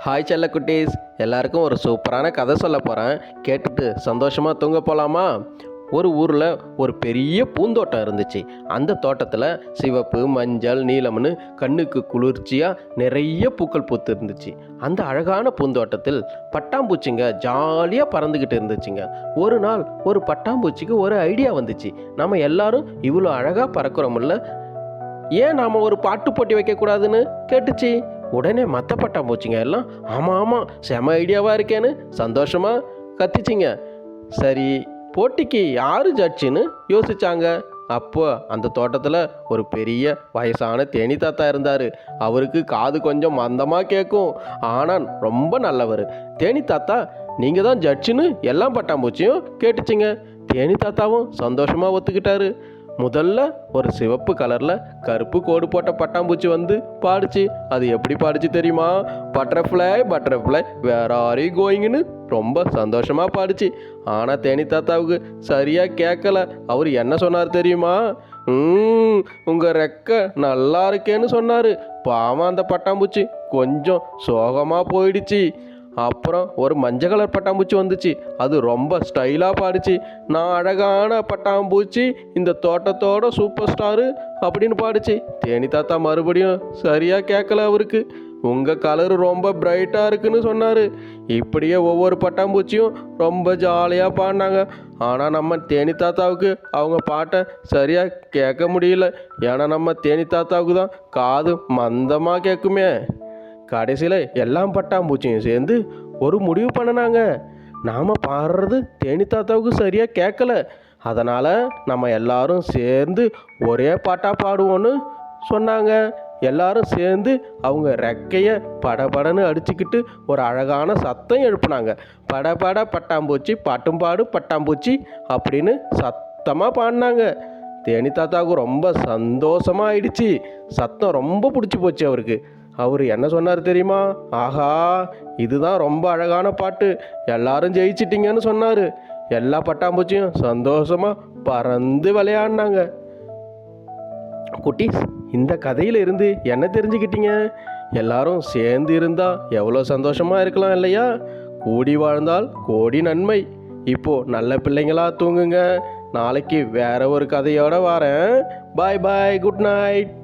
Hi செல்ல குட்டீஸ், எல்லாருக்கும் ஒரு சூப்பரான கதை சொல்ல போகிறேன். கேட்டுட்டு சந்தோஷமாக தூங்க போகலாமா? ஒரு ஊரில் ஒரு பெரிய பூந்தோட்டம் இருந்துச்சு. அந்த தோட்டத்தில் சிவப்பு, மஞ்சள், நீலம்னு கண்ணுக்கு குளிர்ச்சியாக நிறைய பூக்கள் பூத்து இருந்துச்சு. அந்த அழகான பூந்தோட்டத்தில் பட்டாம்பூச்சிங்க ஜாலியாக பறந்துக்கிட்டு இருந்துச்சுங்க. ஒரு நாள் ஒரு பட்டாம்பூச்சிக்கு ஒரு ஐடியா வந்துச்சு. நம்ம எல்லாரும் இவ்வளோ அழகாக பறக்கிறோம்ல, ஏன் நாம் ஒரு பாட்டு போட்டி வைக்கக்கூடாதுன்னு கேட்டுச்சு. உடனே மற்ற பட்டாம்பூச்சிங்க எல்லாம் ஆமாம் ஆமாம், செம ஐடியாவாக இருக்கேன்னு சந்தோஷமாக கத்திச்சிங்க. சரி, போட்டிக்கு யார் ஜட்ஜின்னு யோசிச்சாங்க. அப்போ அந்த தோட்டத்தில் ஒரு பெரிய வயசான தேனி தாத்தா இருந்தார். அவருக்கு காது கொஞ்சம் மந்தமாக கேட்கும், ஆனால் ரொம்ப நல்லவர். தேனி தாத்தா, நீங்கள் தான் ஜட்ஜுன்னு எல்லா பட்டாம்பூச்சியும் கேட்டுச்சிங்க. தேனி தாத்தாவும் சந்தோஷமாக ஒத்துக்கிட்டாரு. முதல்ல ஒரு சிவப்பு கலரில் கருப்பு கோடு போட்ட பட்டாம்பூச்சி வந்து பாடிச்சு. அது எப்படி பாடிச்சு தெரியுமா? Butterfly butterfly where are you கோயிங்னு ரொம்ப சந்தோஷமாக பாடிச்சு. ஆனால் தேனி தாத்தாவுக்கு சரியாக கேட்கல. அவர் என்ன சொன்னார் தெரியுமா? உங்கள் ரெக்க நல்லா இருக்கேன்னு சொன்னார். பாவம் அந்த பட்டாம்பூச்சி கொஞ்சம் சோகமாக போயிடுச்சு. அப்புறம் ஒரு மஞ்சள் கலர் பட்டாம்பூச்சி வந்துச்சு. அது ரொம்ப ஸ்டைலாக பாடிச்சு. நான் அழகான பட்டாம்பூச்சி, இந்த தோட்டத்தோட சூப்பர் ஸ்டாரு அப்படின்னு பாடிச்சு. தேனி தாத்தா மறுபடியும் சரியாக கேட்கல அவருக்கு. உங்கள் கலரு ரொம்ப பிரைட்டாக இருக்குன்னு சொன்னார். இப்படியே ஒவ்வொரு பட்டாம்பூச்சியும் ரொம்ப ஜாலியாக பாடினாங்க. ஆனால் நம்ம தேனி தாத்தாவுக்கு அவங்க பாட்டை சரியாக கேட்க முடியல. ஏன்னா நம்ம தேனி தாத்தாவுக்கு தான் காது மந்தமாக கேட்குமே. கடைசியில் எல்லாம் பட்டாம்பூச்சியும் சேர்ந்து ஒரு முடிவு பண்ணினாங்க. நாம் பாடுறது தேனி தாத்தாவுக்கு சரியாக கேட்கல, அதனால் நம்ம எல்லாரும் சேர்ந்து ஒரே பாட்டாக பாடுவோன்னு சொன்னாங்க. எல்லாரும் சேர்ந்து அவங்க ரெக்கையை படபடன்னு அடிச்சுக்கிட்டு ஒரு அழகான சத்தம் எழுப்புனாங்க. படபட பட்டாம்பூச்சி பாட்டும் பாடு பட்டாம்பூச்சி அப்படின்னு சத்தமாக பாடினாங்க. தேனி தாத்தாவுக்கு ரொம்ப சந்தோஷமாக ஆயிடுச்சு. சத்தம் ரொம்ப பிடிச்சி போச்சு அவருக்கு. அவர் என்ன சொன்னார் தெரியுமா? ஆஹா, இதுதான் ரொம்ப அழகான பாட்டு, எல்லாரும் ஜெயிச்சிட்டிங்கன்னு சொன்னார். எல்லா பட்டாம்பூச்சியும் சந்தோஷமாக பறந்து விளையாடினாங்க. குட்டீஸ், இந்த கதையில் இருந்து என்ன தெரிஞ்சுக்கிட்டீங்க? எல்லாரும் சேர்ந்து இருந்தால் எவ்வளோ சந்தோஷமாக இருக்கலாம் இல்லையா? கூடி வாழ்ந்தால் கோடி நன்மை. இப்போது நல்ல பிள்ளைங்களா தூங்குங்க. நாளைக்கு வேற ஒரு கதையோடு வரேன். பாய் பாய், குட் நைட்.